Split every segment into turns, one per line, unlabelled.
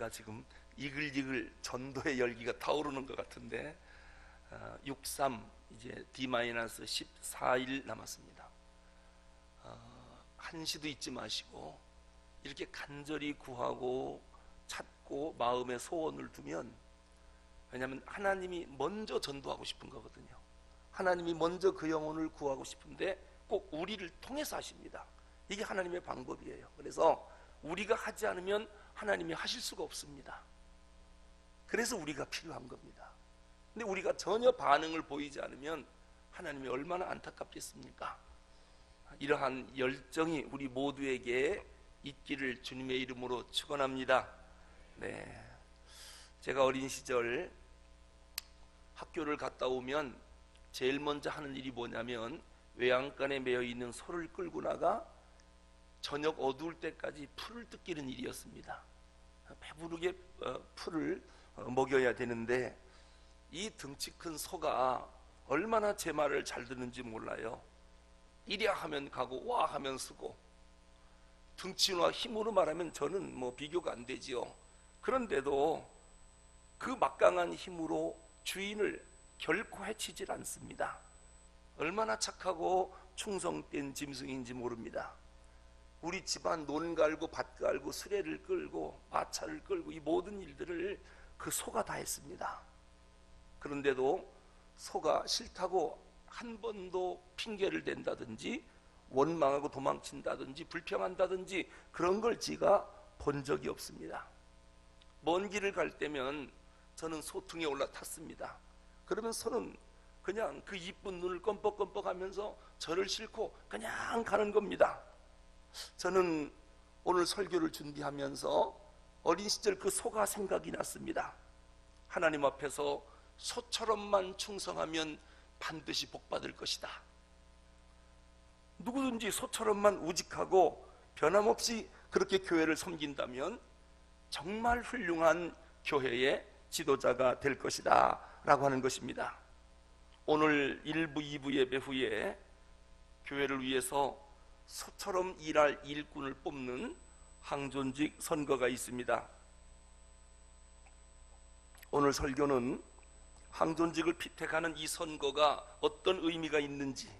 지금 이글이글 전도의 열기가 타오르는 것 같은데 63 이제 D-14일 남았습니다. 한시도 잊지 마시고 이렇게 간절히 구하고 찾고 마음에 소원을 두면, 왜냐하면 하나님이 먼저 전도하고 싶은 거거든요. 하나님이 먼저 그 영혼을 구하고 싶은데 꼭 우리를 통해서 하십니다. 이게 하나님의 방법이에요. 그래서 우리가 하지 않으면 하나님이 하실 수가 없습니다. 그래서 우리가 필요한 겁니다. 근데 우리가 전혀 반응을 보이지 않으면 하나님이 얼마나 안타깝겠습니까? 이러한 열정이 우리 모두에게 있기를 주님의 이름으로 축원합니다. 네, 제가 어린 시절 학교를 갔다 오면 제일 먼저 하는 일이 뭐냐면 외양간에 매여 있는 소를 끌고 나가 저녁 어두울 때까지 풀을 뜯기는 일이었습니다. 배부르게 풀을 먹여야 되는데 이 덩치 큰 소가 얼마나 제 말을 잘 듣는지 몰라요. 이랴 하면 가고 와 하면 서고, 덩치와 힘으로 말하면 저는 뭐 비교가 안 되지요. 그런데도 그 막강한 힘으로 주인을 결코 해치질 않습니다. 얼마나 착하고 충성된 짐승인지 모릅니다. 우리 집안 논 갈고 밭 갈고 수레를 끌고 마차를 끌고 이 모든 일들을 그 소가 다 했습니다. 그런데도 소가 싫다고 한 번도 핑계를 댄다든지 원망하고 도망친다든지 불평한다든지 그런 걸 제가 본 적이 없습니다. 먼 길을 갈 때면 저는 소퉁이에 올라탔습니다. 그러면 소는 그냥 그 이쁜 눈을 껌뻑껌뻑 하면서 저를 싣고 그냥 가는 겁니다. 저는 오늘 설교를 준비하면서 어린 시절 그 소가 생각이 났습니다. 하나님 앞에서 소처럼만 충성하면 반드시 복받을 것이다. 누구든지 소처럼만 우직하고 변함없이 그렇게 교회를 섬긴다면 정말 훌륭한 교회의 지도자가 될 것이다 라고 하는 것입니다. 오늘 1부 2부 예배 후에 교회를 위해서 소처럼 일할 일꾼을 뽑는 항존직 선거가 있습니다. 오늘 설교는 항존직을 피택하는 이 선거가 어떤 의미가 있는지,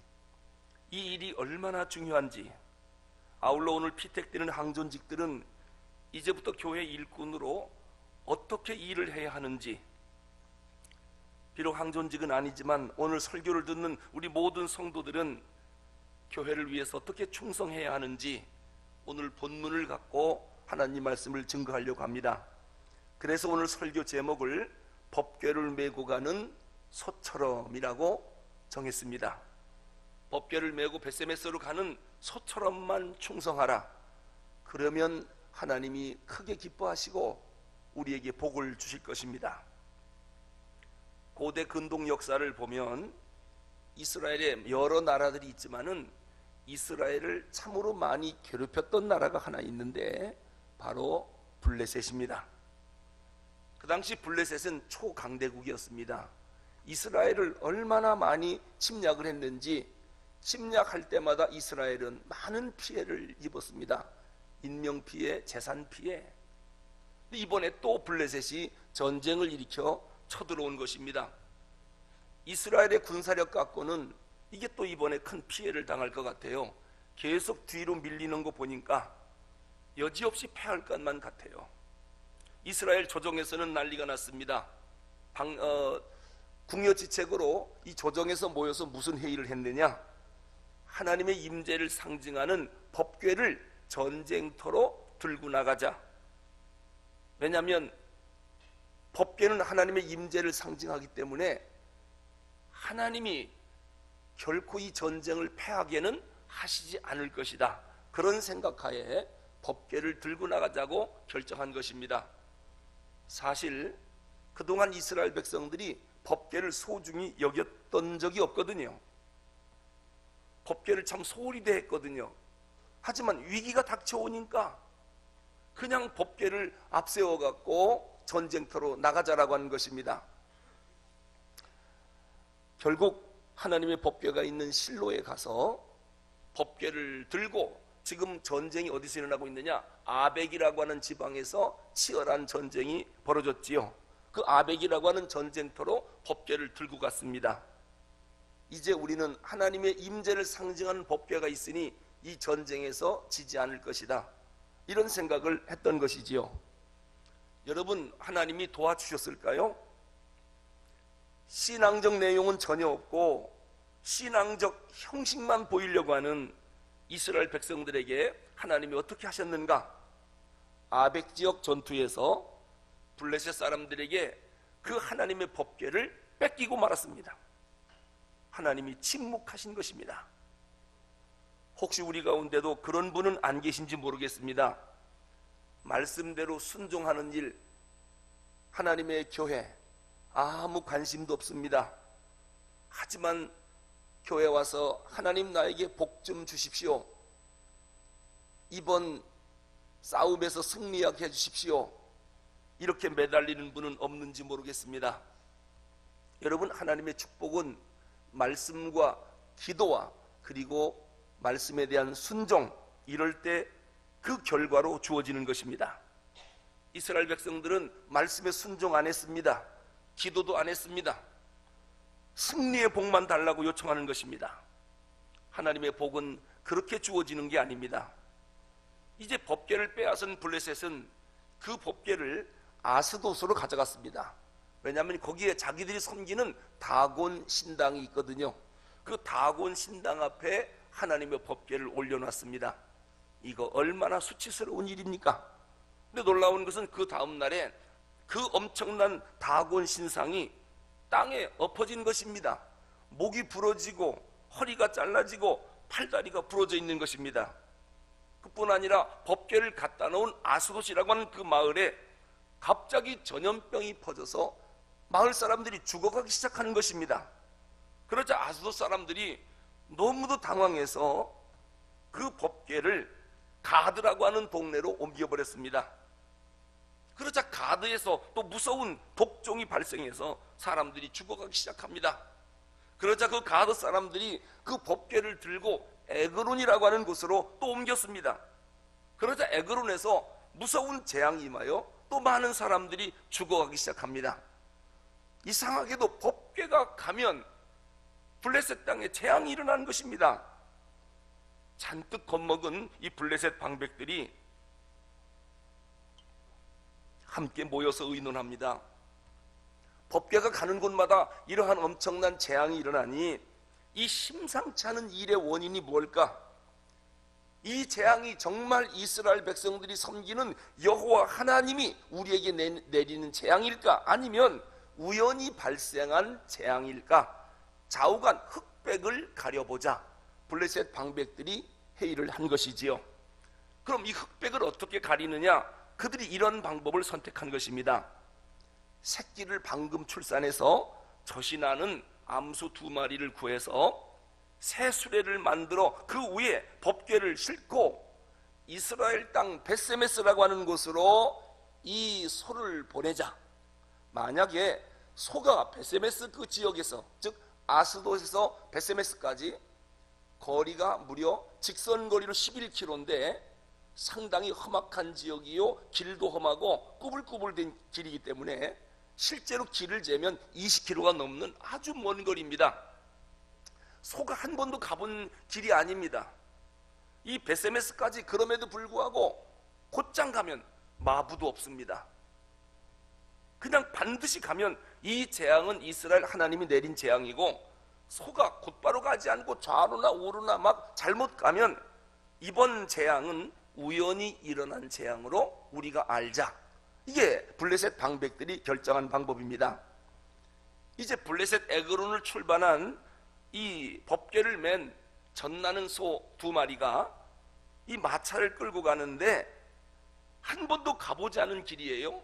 이 일이 얼마나 중요한지, 아울러 오늘 피택되는 항존직들은 이제부터 교회 일꾼으로 어떻게 일을 해야 하는지, 비록 항존직은 아니지만 오늘 설교를 듣는 우리 모든 성도들은 교회를 위해서 어떻게 충성해야 하는지 오늘 본문을 갖고 하나님 말씀을 증거하려고 합니다. 그래서 오늘 설교 제목을 법궤를 메고 가는 소처럼이라고 정했습니다. 법궤를 메고 벳세메스로 가는 소처럼만 충성하라. 그러면 하나님이 크게 기뻐하시고 우리에게 복을 주실 것입니다. 고대 근동 역사를 보면 이스라엘에 여러 나라들이 있지만은 이스라엘을 참으로 많이 괴롭혔던 나라가 하나 있는데 바로 블레셋입니다. 그 당시 블레셋은 초강대국이었습니다. 이스라엘을 얼마나 많이 침략을 했는지 침략할 때마다 이스라엘은 많은 피해를 입었습니다. 인명피해, 재산피해. 이번에 또 블레셋이 전쟁을 일으켜 쳐들어온 것입니다. 이스라엘의 군사력 갖고는 이게 또 이번에 큰 피해를 당할 것 같아요. 계속 뒤로 밀리는 거 보니까 여지없이 패할 것만 같아요. 이스라엘 조정에서는 난리가 났습니다. 궁여지책으로 이 조정에서 모여서 무슨 회의를 했느냐, 하나님의 임재를 상징하는 법궤를 전쟁터로 들고 나가자. 왜냐하면 법궤는 하나님의 임재를 상징하기 때문에 하나님이 결코 이 전쟁을 패하게는 하시지 않을 것이다. 그런 생각하에 법궤를 들고 나가자고 결정한 것입니다. 사실 그동안 이스라엘 백성들이 법궤를 소중히 여겼던 적이 없거든요. 법궤를 참 소홀히 대했거든요. 하지만 위기가 닥쳐오니까 그냥 법궤를 앞세워 갖고 전쟁터로 나가자라고 하는 것입니다. 결국 하나님의 법궤가 있는 실로에 가서 법궤를 들고 지금 전쟁이 어디서 일어나고 있느냐? 아벡이라고 하는 지방에서 치열한 전쟁이 벌어졌지요. 그 아벡이라고 하는 전쟁터로 법궤를 들고 갔습니다. 이제 우리는 하나님의 임재를 상징하는 법궤가 있으니 이 전쟁에서 지지 않을 것이다, 이런 생각을 했던 것이지요. 여러분, 하나님이 도와주셨을까요? 신앙적 내용은 전혀 없고 신앙적 형식만 보이려고 하는 이스라엘 백성들에게 하나님이 어떻게 하셨는가? 아벡 지역 전투에서 블레셋 사람들에게 그 하나님의 법궤를 뺏기고 말았습니다. 하나님이 침묵하신 것입니다. 혹시 우리 가운데도 그런 분은 안 계신지 모르겠습니다. 말씀대로 순종하는 일, 하나님의 교회 아무 관심도 없습니다. 하지만 교회 와서 하나님 나에게 복 좀 주십시오, 이번 싸움에서 승리하게 해주십시오, 이렇게 매달리는 분은 없는지 모르겠습니다. 여러분, 하나님의 축복은 말씀과 기도와 그리고 말씀에 대한 순종, 이럴 때 그 결과로 주어지는 것입니다. 이스라엘 백성들은 말씀에 순종 안 했습니다. 기도도 안 했습니다. 승리의 복만 달라고 요청하는 것입니다. 하나님의 복은 그렇게 주어지는 게 아닙니다. 이제 법궤를 빼앗은 블레셋은 그 법궤를 아스돗으로 가져갔습니다. 왜냐하면 거기에 자기들이 섬기는 다곤 신당이 있거든요. 그 다곤 신당 앞에 하나님의 법궤를 올려놨습니다. 이거 얼마나 수치스러운 일입니까? 근데 놀라운 것은 그 다음 날에 그 엄청난 다곤 신상이 땅에 엎어진 것입니다. 목이 부러지고 허리가 잘라지고 팔다리가 부러져 있는 것입니다. 그뿐 아니라 법궤를 갖다 놓은 아스돗이라고 하는 그 마을에 갑자기 전염병이 퍼져서 마을 사람들이 죽어가기 시작하는 것입니다. 그러자 아스돗 사람들이 너무도 당황해서 그 법궤를 가드라고 하는 동네로 옮겨버렸습니다. 그러자 가드에서 또 무서운 독종이 발생해서 사람들이 죽어가기 시작합니다. 그러자 그 가드 사람들이 그 법궤를 들고 에그론이라고 하는 곳으로 또 옮겼습니다. 그러자 에그론에서 무서운 재앙이 임하여 또 많은 사람들이 죽어가기 시작합니다. 이상하게도 법궤가 가면 블레셋 땅에 재앙이 일어나는 것입니다. 잔뜩 겁먹은 이 블레셋 방백들이 함께 모여서 의논합니다. 법궤가 가는 곳마다 이러한 엄청난 재앙이 일어나니 이 심상치 않은 일의 원인이 뭘까? 이 재앙이 정말 이스라엘 백성들이 섬기는 여호와 하나님이 우리에게 내리는 재앙일까? 아니면 우연히 발생한 재앙일까? 좌우간 흑백을 가려보자 블레셋 방백들이 회의를 한 것이지요. 그럼 이 흑백을 어떻게 가리느냐? 그들이 이런 방법을 선택한 것입니다. 새끼를 방금 출산해서 젖이 나는 암소 2마리를 구해서 새 수레를 만들어 그 위에 법궤를 싣고 이스라엘 땅 베세메스라고 하는 곳으로 이 소를 보내자. 만약에 소가 베세메스 그 지역에서, 즉 아스돗에서 베세메스까지 거리가 무려 직선거리로 11km인데 상당히 험악한 지역이요, 길도 험하고 꾸불꾸불된 길이기 때문에 실제로 길을 재면 20km가 넘는 아주 먼 거리입니다. 소가 한 번도 가본 길이 아닙니다. 이 베세메스까지 그럼에도 불구하고 곧장 가면 마부도 없습니다. 그냥 반드시 가면 이 재앙은 이스라엘 하나님이 내린 재앙이고, 소가 곧바로 가지 않고 좌로나 우로나 막 잘못 가면 이번 재앙은 우연히 일어난 재앙으로 우리가 알자. 이게 블레셋 방백들이 결정한 방법입니다. 이제 블레셋 에그론을 출발한 이 법궤를 맨 젖나는 소 2마리가 이 마차를 끌고 가는데 한 번도 가보지 않은 길이에요.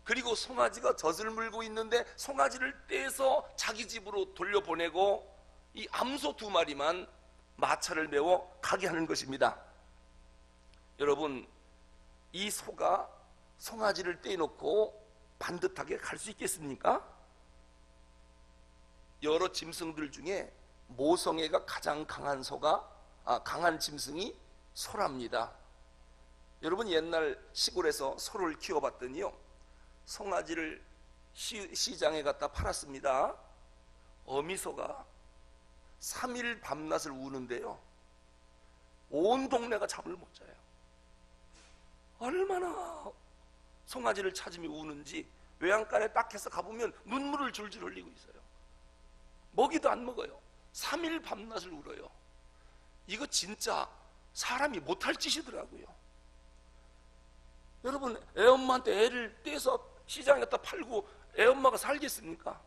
그리고 송아지가 젖을 물고 있는데 송아지를 떼서 자기 집으로 돌려보내고 이 암소 2마리만 마차를 메워 가게 하는 것입니다. 여러분, 이 소가 송아지를 떼놓고 반듯하게 갈 수 있겠습니까? 여러 짐승들 중에 모성애가 가장 강한 강한 짐승이 소랍니다. 여러분 옛날 시골에서 소를 키워봤더니요, 송아지를 시장에 갖다 팔았습니다. 어미소가 3일 밤낮을 우는데요, 온 동네가 잠을 못 자요. 얼마나 송아지를 찾으며 우는지 외양간에 딱 해서 가보면 눈물을 줄줄 흘리고 있어요. 먹이도 안 먹어요. 3일 밤낮을 울어요. 이거 진짜 사람이 못할 짓이더라고요. 여러분, 애엄마한테 애를 떼서 시장에 갖다 팔고 애엄마가 살겠습니까?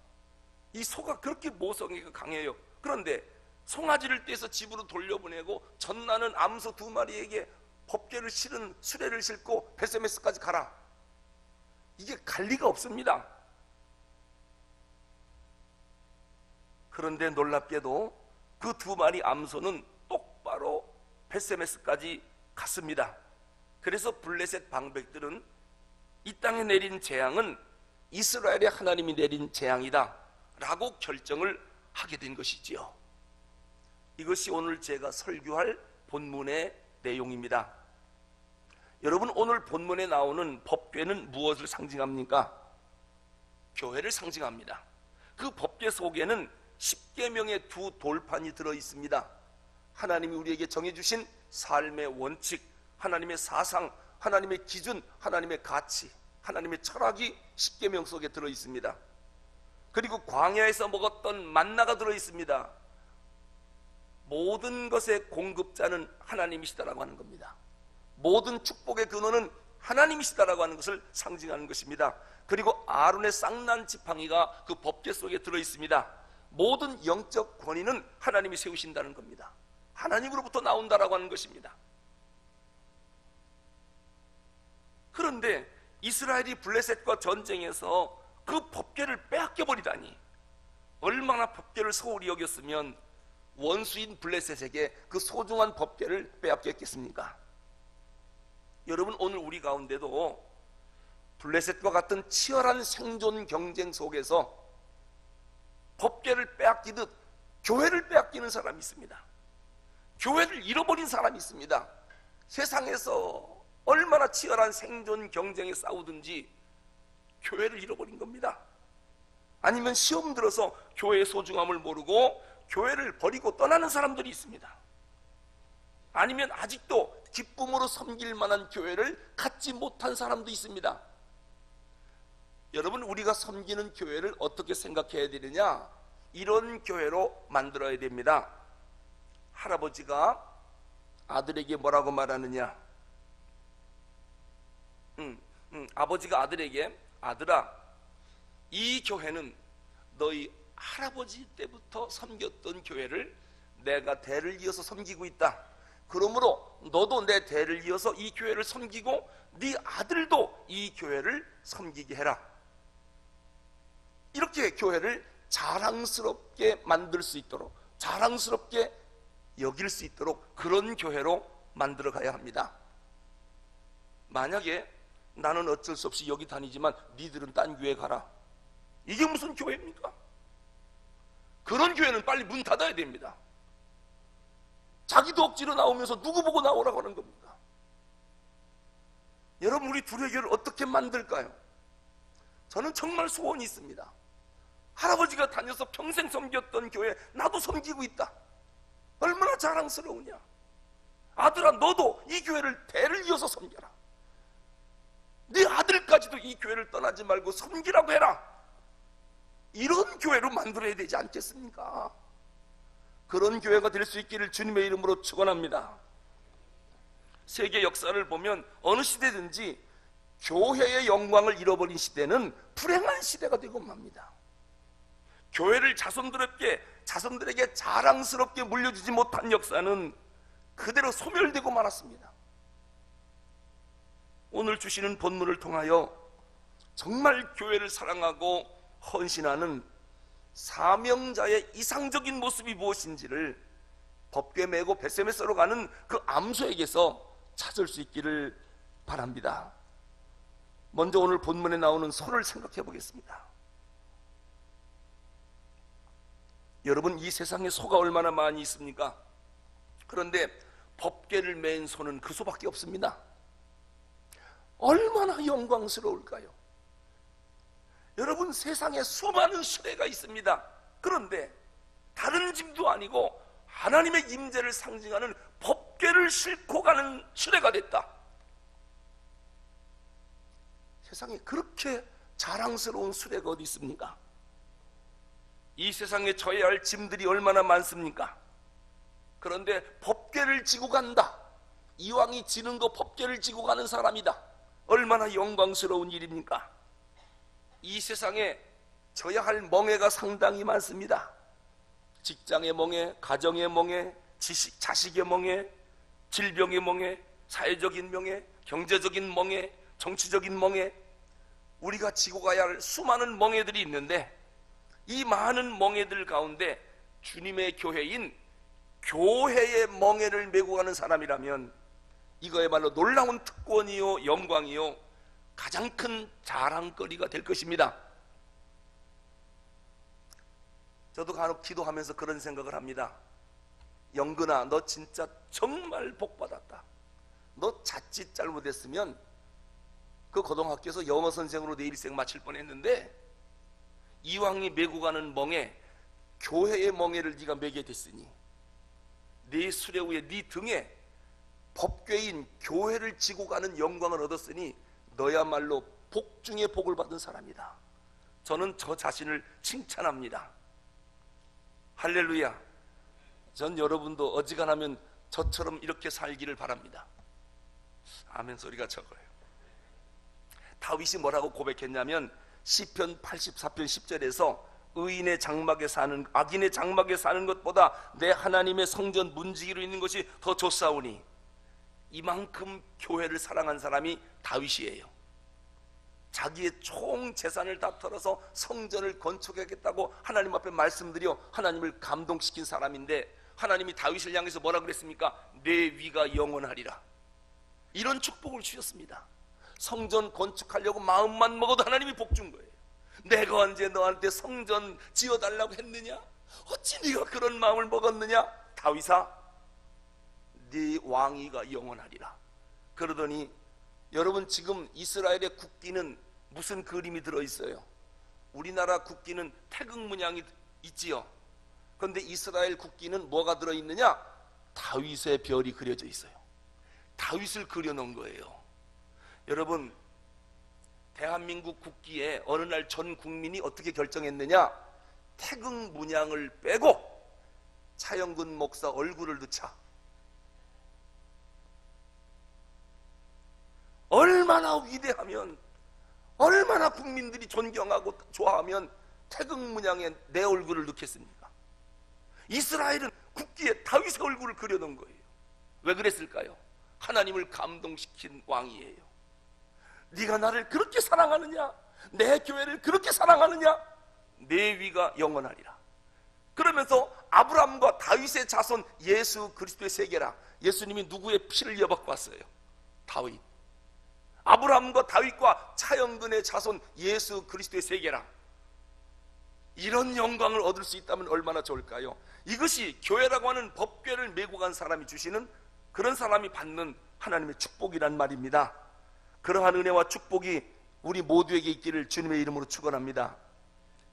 이 소가 그렇게 모성애가 강해요. 그런데 송아지를 떼서 집으로 돌려보내고 전나는 암소 2마리에게 법궤를 실은 수레를 싣고 베세메스까지 가라. 이게 갈 리가 없습니다. 그런데 놀랍게도 그 2마리 암소는 똑바로 베세메스까지 갔습니다. 그래서 블레셋 방백들은 이 땅에 내린 재앙은 이스라엘의 하나님이 내린 재앙이다 라고 결정을 하게 된 것이지요. 이것이 오늘 제가 설교할 본문의 내용입니다. 여러분, 오늘 본문에 나오는 법궤는 무엇을 상징합니까? 교회를 상징합니다. 그 법궤 속에는 10계명의 2 돌판이 들어있습니다. 하나님이 우리에게 정해주신 삶의 원칙, 하나님의 사상, 하나님의 기준, 하나님의 가치, 하나님의 철학이 10계명 속에 들어있습니다. 그리고 광야에서 먹었던 만나가 들어있습니다. 모든 것의 공급자는 하나님이시다라고 하는 겁니다. 모든 축복의 근원은 하나님이시다라고 하는 것을 상징하는 것입니다. 그리고 아론의 쌍난 지팡이가 그 법궤 속에 들어있습니다. 모든 영적 권위는 하나님이 세우신다는 겁니다. 하나님으로부터 나온다라고 하는 것입니다. 그런데 이스라엘이 블레셋과 전쟁에서 그 법궤를 빼앗겨 버리다니, 얼마나 법궤를 소홀히 여겼으면 원수인 블레셋에게 그 소중한 법궤를 빼앗겼겠습니까? 여러분, 오늘 우리 가운데도 블레셋과 같은 치열한 생존 경쟁 속에서 법궤를 빼앗기듯 교회를 빼앗기는 사람이 있습니다. 교회를 잃어버린 사람이 있습니다. 세상에서 얼마나 치열한 생존 경쟁에 싸우든지 교회를 잃어버린 겁니다. 아니면 시험 들어서 교회의 소중함을 모르고 교회를 버리고 떠나는 사람들이 있습니다. 아니면 아직도 기쁨으로 섬길 만한 교회를 갖지 못한 사람도 있습니다. 여러분, 우리가 섬기는 교회를 어떻게 생각해야 되느냐? 이런 교회로 만들어야 됩니다. 할아버지가 아들에게 뭐라고 말하느냐? 아버지가 아들에게, 아들아, 이 교회는 너희 할아버지 때부터 섬겼던 교회를 내가 대를 이어서 섬기고 있다. 그러므로 너도 내 대를 이어서 이 교회를 섬기고 네 아들도 이 교회를 섬기게 해라. 이렇게 교회를 자랑스럽게 만들 수 있도록, 자랑스럽게 여길 수 있도록 그런 교회로 만들어 가야 합니다. 만약에 나는 어쩔 수 없이 여기 다니지만 니들은 딴 교회 가라, 이게 무슨 교회입니까? 그런 교회는 빨리 문 닫아야 됩니다. 자기도 억지로 나오면서 누구 보고 나오라고 하는 겁니까? 여러분, 우리 둘의 교회를 어떻게 만들까요? 저는 정말 소원이 있습니다. 할아버지가 다녀서 평생 섬겼던 교회 나도 섬기고 있다. 얼마나 자랑스러우냐. 아들아, 너도 이 교회를 대를 이어서 섬겨라. 네 아들까지도 이 교회를 떠나지 말고 섬기라고 해라. 이런 교회로 만들어야 되지 않겠습니까? 그런 교회가 될 수 있기를 주님의 이름으로 축원합니다. 세계 역사를 보면 어느 시대든지 교회의 영광을 잃어버린 시대는 불행한 시대가 되고 맙니다. 교회를 자손들에게 자랑스럽게 물려주지 못한 역사는 그대로 소멸되고 말았습니다. 오늘 주시는 본문을 통하여 정말 교회를 사랑하고 헌신하는 사명자의 이상적인 모습이 무엇인지를 법궤 메고 베세메스로 가는 그 암소에게서 찾을 수 있기를 바랍니다. 먼저 오늘 본문에 나오는 소를 생각해 보겠습니다. 여러분, 이 세상에 소가 얼마나 많이 있습니까? 그런데 법궤를 맨 손은 그 수밖에 없습니다. 얼마나 영광스러울까요? 여러분, 세상에 수많은 수레가 있습니다. 그런데 다른 짐도 아니고 하나님의 임재를 상징하는 법궤를 싣고 가는 수레가 됐다. 세상에 그렇게 자랑스러운 수레가 어디 있습니까? 이 세상에 져야 할 짐들이 얼마나 많습니까? 그런데 법궤를 지고 간다. 이왕이 지는 거 법궤를 지고 가는 사람이다. 얼마나 영광스러운 일입니까? 이 세상에 져야 할 멍해가 상당히 많습니다. 직장의 멍해, 가정의 멍해, 자식의 멍해, 질병의 멍해, 사회적인 멍해, 경제적인 멍해, 정치적인 멍해, 우리가 지고 가야 할 수많은 멍해들이 있는데, 이 많은 멍해들 가운데 주님의 교회인 교회의 멍해를 메고 가는 사람이라면 이거야말로 놀라운 특권이요, 영광이요, 가장 큰 자랑거리가 될 것입니다. 저도 간혹 기도하면서 그런 생각을 합니다. 영근아, 너 진짜 정말 복받았다. 너 자칫 잘못했으면 그 고등학교에서 영어 선생으로 내 일생 마칠 뻔했는데, 이왕이 메고 가는 멍해, 교회의 멍해를 네가 메게 됐으니 네 수레 위에 네 등에 법궤인 교회를 지고 가는 영광을 얻었으니 너야말로 복 중에 복을 받은 사람이다. 저는 저 자신을 칭찬합니다. 할렐루야. 전 여러분도 어지간하면 저처럼 이렇게 살기를 바랍니다. 아멘 소리가 적어요. 다윗이 뭐라고 고백했냐면 시편 84편 10절에서 의인의 장막에 사는, 악인의 장막에 사는 것보다 내 하나님의 성전 문지기로 있는 것이 더 좋사오니, 이만큼 교회를 사랑한 사람이 다윗이에요. 자기의 총 재산을 다 털어서 성전을 건축하겠다고 하나님 앞에 말씀드려 하나님을 감동시킨 사람인데, 하나님이 다윗을 향해서 뭐라 그랬습니까? 내 위가 영원하리라. 이런 축복을 주셨습니다. 성전 건축하려고 마음만 먹어도 하나님이 복 준 거예요. 내가 언제 너한테 성전 지어달라고 했느냐? 어찌 네가 그런 마음을 먹었느냐? 다윗아, 네 왕위가 영원하리라. 그러더니 여러분, 지금 이스라엘의 국기는 무슨 그림이 들어있어요? 우리나라 국기는 태극 문양이 있지요. 그런데 이스라엘 국기는 뭐가 들어있느냐? 다윗의 별이 그려져 있어요. 다윗을 그려놓은 거예요. 여러분, 대한민국 국기에 어느 날 전 국민이 어떻게 결정했느냐? 태극 문양을 빼고 차영근 목사 얼굴을 넣자. 얼마나 위대하면, 얼마나 국민들이 존경하고 좋아하면 태극 문양에 내 얼굴을 넣겠습니까? 이스라엘은 국기에 다윗의 얼굴을 그려놓은 거예요. 왜 그랬을까요? 하나님을 감동시킨 왕이에요. 네가 나를 그렇게 사랑하느냐? 내 교회를 그렇게 사랑하느냐? 내 위가 영원하리라. 그러면서 아브라함과 다윗의 자손 예수 그리스도의 세계라. 예수님이 누구의 피를 여받고 왔어요? 다윗. 아브라함과 다윗과 차영근의 자손 예수 그리스도의 세계라. 이런 영광을 얻을 수 있다면 얼마나 좋을까요? 이것이 교회라고 하는 법궤를 메고 간 사람이 주시는, 그런 사람이 받는 하나님의 축복이란 말입니다. 그러한 은혜와 축복이 우리 모두에게 있기를 주님의 이름으로 축원합니다.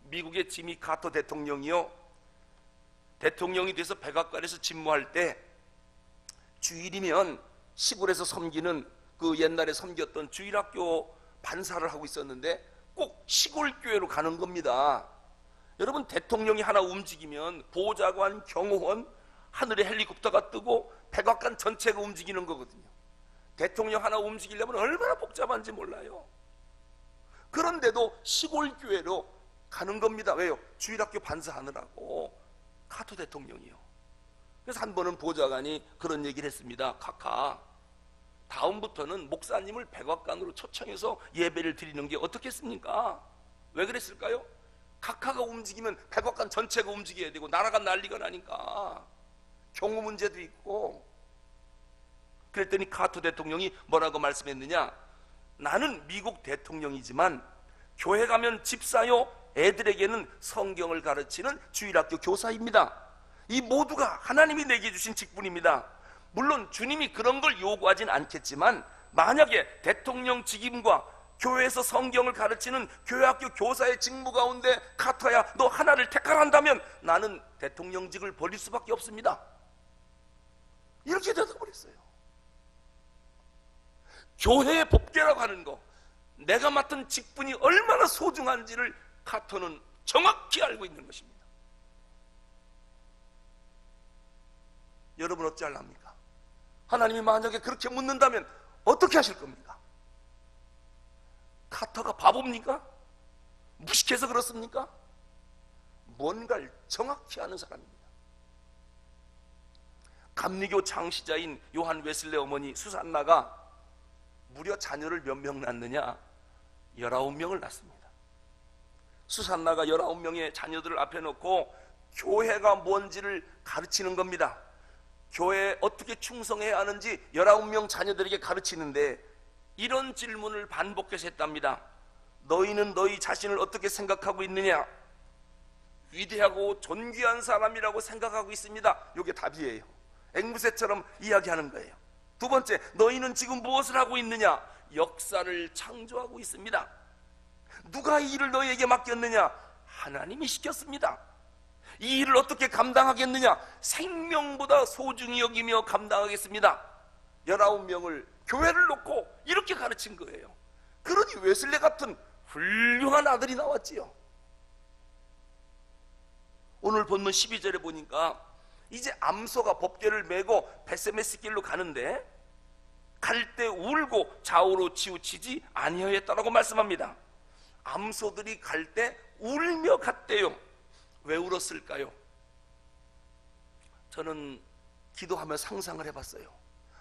미국의 지미 카터 대통령이요, 대통령이 돼서 백악관에서 집무할 때 주일이면 시골에서 섬기는, 그 옛날에 섬겼던 주일학교 반사를 하고 있었는데 꼭 시골 교회로 가는 겁니다. 여러분, 대통령이 하나 움직이면 보좌관, 경호원, 하늘에 헬리콥터가 뜨고 백악관 전체가 움직이는 거거든요. 대통령 하나 움직이려면 얼마나 복잡한지 몰라요. 그런데도 시골 교회로 가는 겁니다. 왜요? 주일학교 반사하느라고. 카터 대통령이요. 그래서 한 번은 보좌관이 그런 얘기를 했습니다. 카카, 다음부터는 목사님을 백악관으로 초청해서 예배를 드리는 게 어떻겠습니까? 왜 그랬을까요? 카카가 움직이면 백악관 전체가 움직여야 되고 나라가 난리가 나니까 경호 문제도 있고. 그랬더니 카터 대통령이 뭐라고 말씀했느냐? 나는 미국 대통령이지만 교회 가면 집사요, 애들에게는 성경을 가르치는 주일학교 교사입니다. 이 모두가 하나님이 내게 주신 직분입니다. 물론 주님이 그런 걸 요구하진 않겠지만 만약에 대통령 직임과 교회에서 성경을 가르치는 교회학교 교사의 직무 가운데 카터야 너 하나를 택하라 한다면 나는 대통령직을 버릴 수밖에 없습니다. 이렇게 대답을 했어요. 교회의 법궤라고 하는 거, 내가 맡은 직분이 얼마나 소중한지를 카터는 정확히 알고 있는 것입니다. 여러분 어찌할랍니까? 하나님이 만약에 그렇게 묻는다면 어떻게 하실 겁니까? 카터가 바보입니까? 무식해서 그렇습니까? 뭔가를 정확히 아는 사람입니다. 감리교 창시자인 요한 웨슬레 어머니 수산나가 무려 자녀를 몇 명 낳느냐? 19명을 낳습니다. 수산나가 19명의 자녀들을 앞에 놓고 교회가 뭔지를 가르치는 겁니다. 교회에 어떻게 충성해야 하는지 19명 자녀들에게 가르치는데 이런 질문을 반복해서 했답니다. 너희는 너희 자신을 어떻게 생각하고 있느냐? 위대하고 존귀한 사람이라고 생각하고 있습니다. 이게 답이에요. 앵무새처럼 이야기하는 거예요. 두 번째, 너희는 지금 무엇을 하고 있느냐? 역사를 창조하고 있습니다. 누가 이 일을 너희에게 맡겼느냐? 하나님이 시켰습니다. 이 일을 어떻게 감당하겠느냐? 생명보다 소중히 여기며 감당하겠습니다. 19명을 교회를 놓고 이렇게 가르친 거예요. 그러니 웨슬레 같은 훌륭한 아들이 나왔지요. 오늘 본문 12절에 보니까 이제 암소가 법궤를 메고 베세메스 길로 가는데 갈 때 울고 좌우로 치우치지 아니하였다라고 말씀합니다. 암소들이 갈 때 울며 갔대요. 왜 울었을까요? 저는 기도하며 상상을 해봤어요.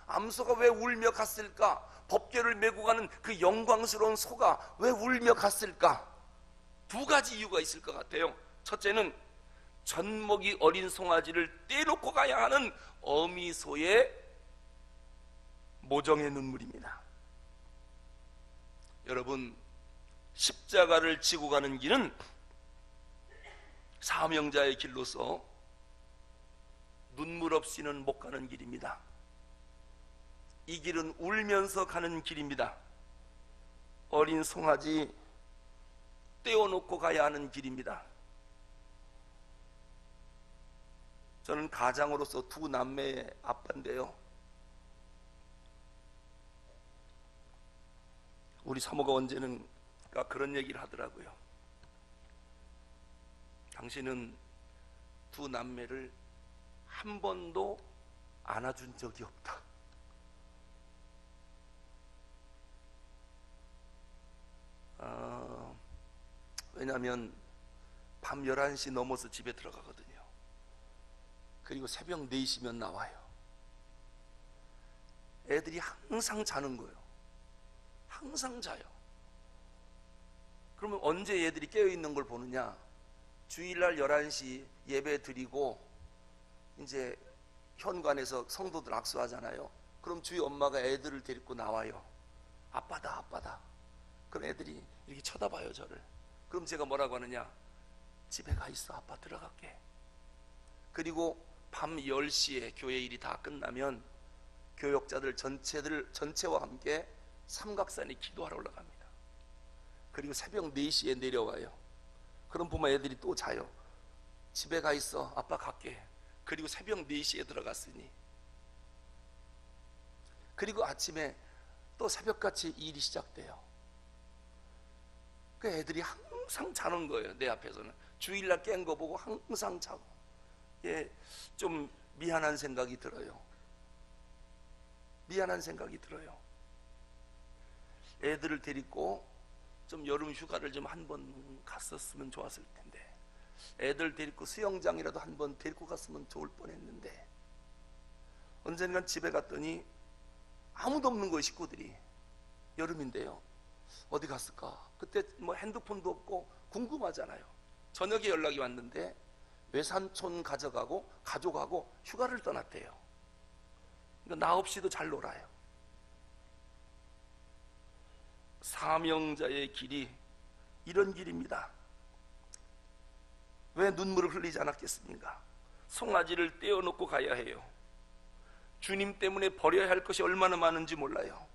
암소가 왜 울며 갔을까? 법궤를 메고 가는 그 영광스러운 소가 왜 울며 갔을까? 두 가지 이유가 있을 것 같아요. 첫째는 젖먹이 어린 송아지를 떼놓고 가야 하는 어미소의 모정의 눈물입니다. 여러분, 십자가를 지고 가는 길은 사명자의 길로서 눈물 없이는 못 가는 길입니다. 이 길은 울면서 가는 길입니다. 어린 송아지 떼어놓고 가야 하는 길입니다. 저는 가장으로서 두 남매의 아빠인데요, 우리 사모가 언제는 그런 얘기를 하더라고요. 당신은 두 남매를 한 번도 안아준 적이 없다. 왜냐하면 밤 11시 넘어서 집에 들어가거든요. 그리고 새벽 4시면 나와요. 애들이 항상 자는 거예요. 항상 자요. 그러면 언제 얘들이 깨어있는 걸 보느냐? 주일날 11시 예배 드리고 이제 현관에서 성도들 악수하잖아요. 그럼 주희 엄마가 애들을 데리고 나와요. 아빠다 아빠다. 그럼 애들이 이렇게 쳐다봐요, 저를. 그럼 제가 뭐라고 하느냐? 집에 가 있어, 아빠 들어갈게. 그리고 밤 10시에 교회 일이 다 끝나면 교역자들 전체와 함께 삼각산에 기도하러 올라갑니다. 그리고 새벽 4시에 내려와요. 그럼 보면 애들이 또 자요. 집에 가 있어, 아빠 갈게. 그리고 새벽 4시에 들어갔으니, 그리고 아침에 또 새벽같이 일이 시작돼요. 그 애들이 항상 자는 거예요, 내 앞에서는. 주일날 깬 거 보고 항상 자고. 예, 좀 미안한 생각이 들어요. 미안한 생각이 들어요. 애들을 데리고 좀 여름 휴가를 좀 한 번 갔었으면 좋았을 텐데, 애들 데리고 수영장이라도 한 번 데리고 갔으면 좋을 뻔했는데, 언젠간 집에 갔더니 아무도 없는 거예요, 식구들이. 여름인데요. 어디 갔을까? 그때 뭐 핸드폰도 없고 궁금하잖아요. 저녁에 연락이 왔는데 외삼촌 가족하고 휴가를 떠났대요. 그러니까 나 없이도 잘 놀아요. 사명자의 길이 이런 길입니다. 왜 눈물을 흘리지 않았겠습니까? 송아지를 떼어놓고 가야 해요. 주님 때문에 버려야 할 것이 얼마나 많은지 몰라요.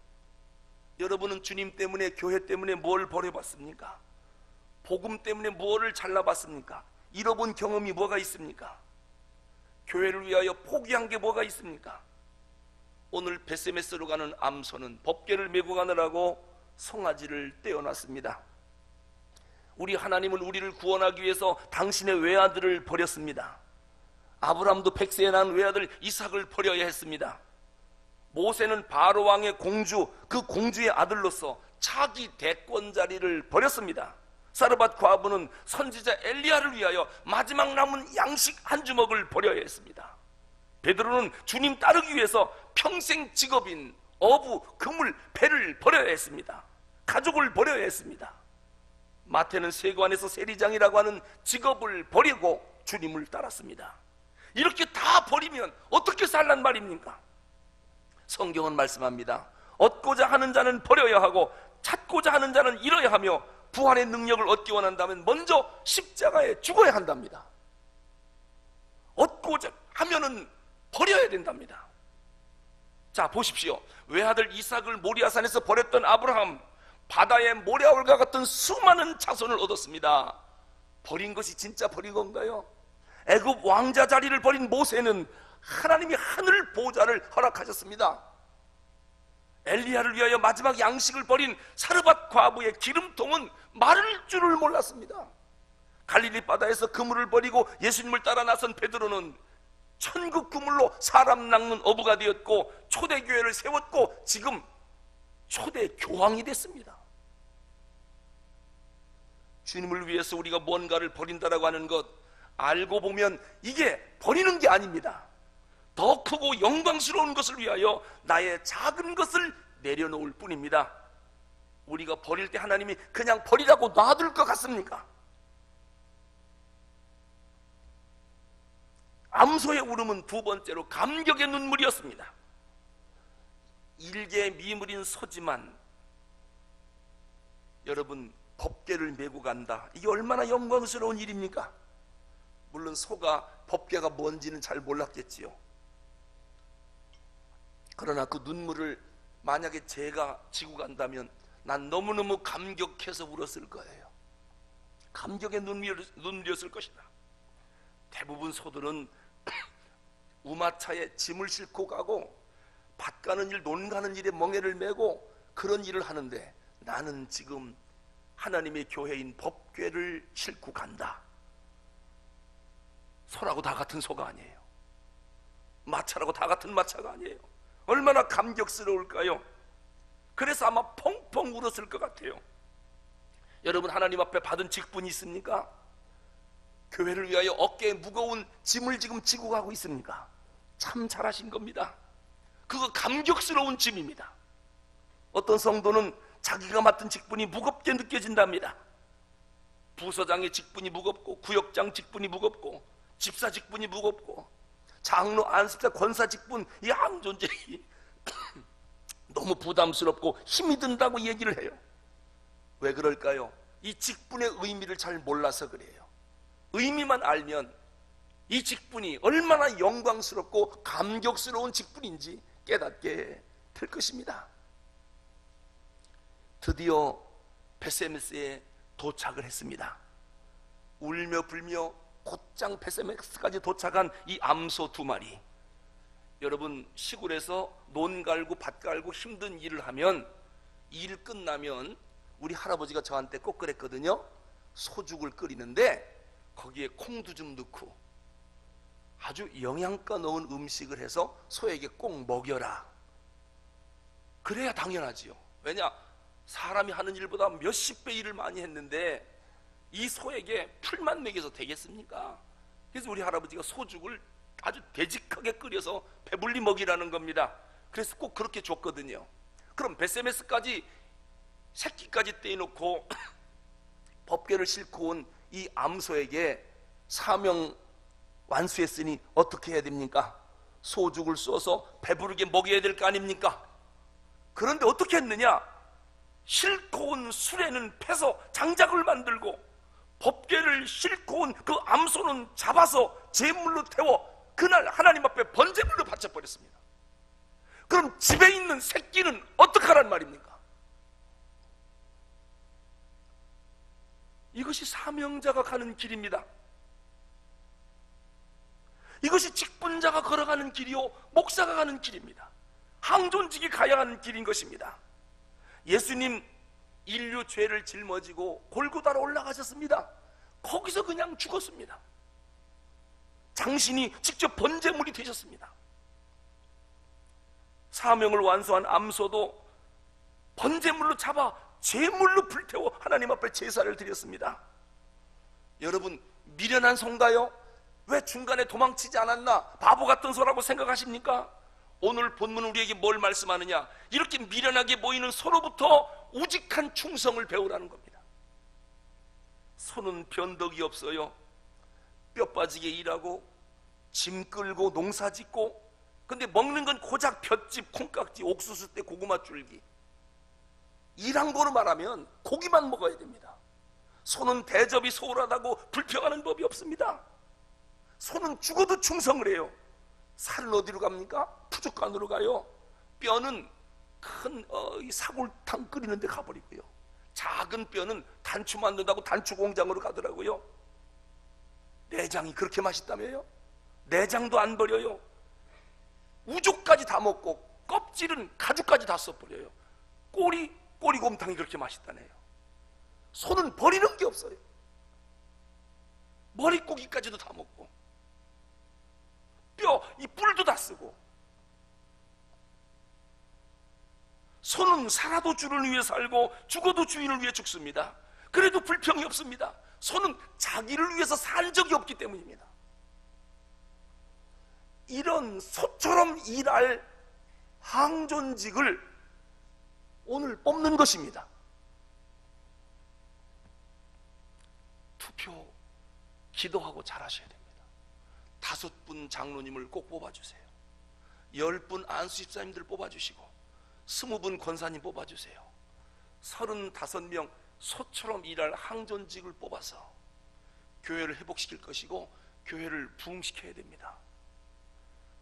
여러분은 주님 때문에, 교회 때문에 뭘 버려봤습니까? 복음 때문에 무엇을 잘라봤습니까? 잃어본 경험이 뭐가 있습니까? 교회를 위하여 포기한 게 뭐가 있습니까? 오늘 베세메스로 가는 암소는 법궤를 메고 가느라고 송아지를 떼어놨습니다. 우리 하나님은 우리를 구원하기 위해서 당신의 외아들을 버렸습니다. 아브라함도 100세에 낳은 외아들 이삭을 버려야 했습니다. 모세는 바로 왕의 공주, 그 공주의 아들로서 차기 대권 자리를 버렸습니다. 사르밧 과부는 선지자 엘리야를 위하여 마지막 남은 양식 한 주먹을 버려야 했습니다. 베드로는 주님 따르기 위해서 평생 직업인 어부, 그물, 배를 버려야 했습니다. 가족을 버려야 했습니다. 마태는 세관에서 세리장이라고 하는 직업을 버리고 주님을 따랐습니다. 이렇게 다 버리면 어떻게 살란 말입니까? 성경은 말씀합니다. 얻고자 하는 자는 버려야 하고 찾고자 하는 자는 잃어야 하며 부활의 능력을 얻기 원한다면 먼저 십자가에 죽어야 한답니다. 얻고자 하면은 버려야 된답니다. 자, 보십시오. 외아들 이삭을 모리아산에서 버렸던 아브라함, 바다의 모래알과 같은 수많은 자손을 얻었습니다. 버린 것이 진짜 버린 건가요? 애굽 왕자 자리를 버린 모세는 하나님이 하늘 보좌를 허락하셨습니다. 엘리야를 위하여 마지막 양식을 버린 사르밧 과부의 기름통은 마를 줄을 몰랐습니다. 갈릴리 바다에서 그물을 버리고 예수님을 따라 나선 베드로는 천국 그물로 사람 낚는 어부가 되었고 초대교회를 세웠고 지금 초대교황이 됐습니다. 주님을 위해서 우리가 뭔가를 버린다라고 하는 것, 알고 보면 이게 버리는 게 아닙니다. 더 크고 영광스러운 것을 위하여 나의 작은 것을 내려놓을 뿐입니다. 우리가 버릴 때 하나님이 그냥 버리라고 놔둘 것 같습니까? 암소의 울음은 두 번째로 감격의 눈물이었습니다. 일개 미물인 소지만 여러분 법궤를 메고 간다. 이게 얼마나 영광스러운 일입니까? 물론 소가 법궤가 뭔지는 잘 몰랐겠지요. 그러나 그 눈물을 만약에 제가 지고 간다면 난 너무너무 감격해서 울었을 거예요. 감격의 눈물이었을 것이다. 대부분 소들은 우마차에 짐을 싣고 가고 밭 가는 일, 논 가는 일에 멍에를 메고 그런 일을 하는데 나는 지금 하나님의 교회인 법궤를 싣고 간다. 소라고 다 같은 소가 아니에요. 마차라고 다 같은 마차가 아니에요. 얼마나 감격스러울까요? 그래서 아마 펑펑 울었을 것 같아요. 여러분 하나님 앞에 받은 직분이 있습니까? 교회를 위하여 어깨에 무거운 짐을 지금 지고 가고 있습니까? 참 잘하신 겁니다. 그거 감격스러운 짐입니다. 어떤 성도는 자기가 맡은 직분이 무겁게 느껴진답니다. 부서장의 직분이 무겁고 구역장 직분이 무겁고 집사 직분이 무겁고 장로, 안습자, 권사 직분 이 한 존재이 너무 부담스럽고 힘이 든다고 얘기를 해요. 왜 그럴까요? 이 직분의 의미를 잘 몰라서 그래요. 의미만 알면 이 직분이 얼마나 영광스럽고 감격스러운 직분인지 깨닫게 될 것입니다. 드디어 베세메스에 도착을 했습니다. 울며 불며 곧장 베세메스까지 도착한 이 암소 두 마리. 여러분 시골에서 논 갈고 밭 갈고 힘든 일을 하면 일 끝나면 우리 할아버지가 저한테 꼭 그랬거든요. 소죽을 끓이는데 거기에 콩도 좀 넣고 아주 영양가 넣은 음식을 해서 소에게 꼭 먹여라. 그래야 당연하지요. 왜냐? 사람이 하는 일보다 몇십 배 일을 많이 했는데 이 소에게 풀만 먹여서 되겠습니까? 그래서 우리 할아버지가 소죽을 아주 되직하게 끓여서 배불리 먹이라는 겁니다. 그래서 꼭 그렇게 줬거든요. 그럼 베세메스까지 새끼까지 떼놓고 법궤를 싣고 온 이 암소에게 사명 완수했으니 어떻게 해야 됩니까? 소죽을 쏘서 배부르게 먹여야 될 거 아닙니까? 그런데 어떻게 했느냐? 싣고 온 수레는 패서 장작을 만들고 법궤를 싣고 온 그 암소는 잡아서 제물로 태워 그날 하나님 앞에 번제물로 바쳐버렸습니다. 그럼 집에 있는 새끼는 어떡하란 말입니까? 이것이 사명자가 가는 길입니다. 이것이 직분자가 걸어가는 길이요 목사가 가는 길입니다. 항존직이 가야 하는 길인 것입니다. 예수님 인류 죄를 짊어지고 골고다로 올라가셨습니다. 거기서 그냥 죽었습니다. 장신이 직접 번제물이 되셨습니다. 사명을 완수한 암소도 번제물로 잡아 제물로 불태워 하나님 앞에 제사를 드렸습니다. 여러분, 미련한 손가요? 왜 중간에 도망치지 않았나? 바보 같은 소라고 생각하십니까? 오늘 본문은 우리에게 뭘 말씀하느냐? 이렇게 미련하게 보이는 소로부터 우직한 충성을 배우라는 겁니다. 소는 변덕이 없어요. 뼈 빠지게 일하고 짐 끌고 농사 짓고, 근데 먹는 건 고작 볏짚, 콩깍지, 옥수수 때 고구마 줄기. 일한 거로 말하면 고기만 먹어야 됩니다. 소는 대접이 소홀하다고 불평하는 법이 없습니다. 소는 죽어도 충성을 해요. 살은 어디로 갑니까? 푸족간으로 가요. 뼈는 큰 사골탕 끓이는 데 가버리고요. 작은 뼈는 단추 만든다고 단추 공장으로 가더라고요. 내장이 그렇게 맛있다며요? 내장도 안 버려요. 우족까지 다 먹고 껍질은 가죽까지 다 써버려요. 꼬리곰탕이 그렇게 맛있다네요. 소는 버리는 게 없어요. 머릿고기까지도 다 먹고 뼈, 이 뿔도 다 쓰고. 소는 살아도 주를 위해 살고 죽어도 주인을 위해 죽습니다. 그래도 불평이 없습니다. 소는 자기를 위해서 산 적이 없기 때문입니다. 이런 소처럼 일할 항존직을 오늘 뽑는 것입니다. 투표, 기도하고 잘하셔야 됩니다. 5분 장로님을 꼭 뽑아주세요. 10분 안수집사님들 뽑아주시고 20분 권사님 뽑아주세요. 35명 소처럼 일할 항존직을 뽑아서 교회를 회복시킬 것이고 교회를 부흥시켜야 됩니다.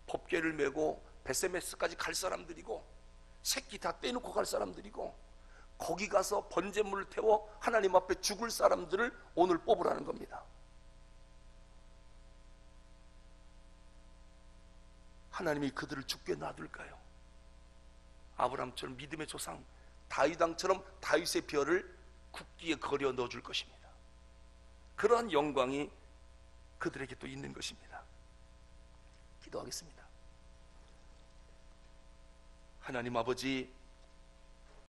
법궤를 메고 베세메스까지 갈 사람들이고 새끼 다 떼놓고 갈 사람들이고 거기 가서 번제물을 태워 하나님 앞에 죽을 사람들을 오늘 뽑으라는 겁니다. 하나님이 그들을 죽게 놔둘까요? 아브라함처럼 믿음의 조상 다윗 왕처럼 다윗의 벼를 국기에 거려 넣어줄 것입니다. 그러한 영광이 그들에게 또 있는 것입니다. 기도하겠습니다. 하나님 아버지,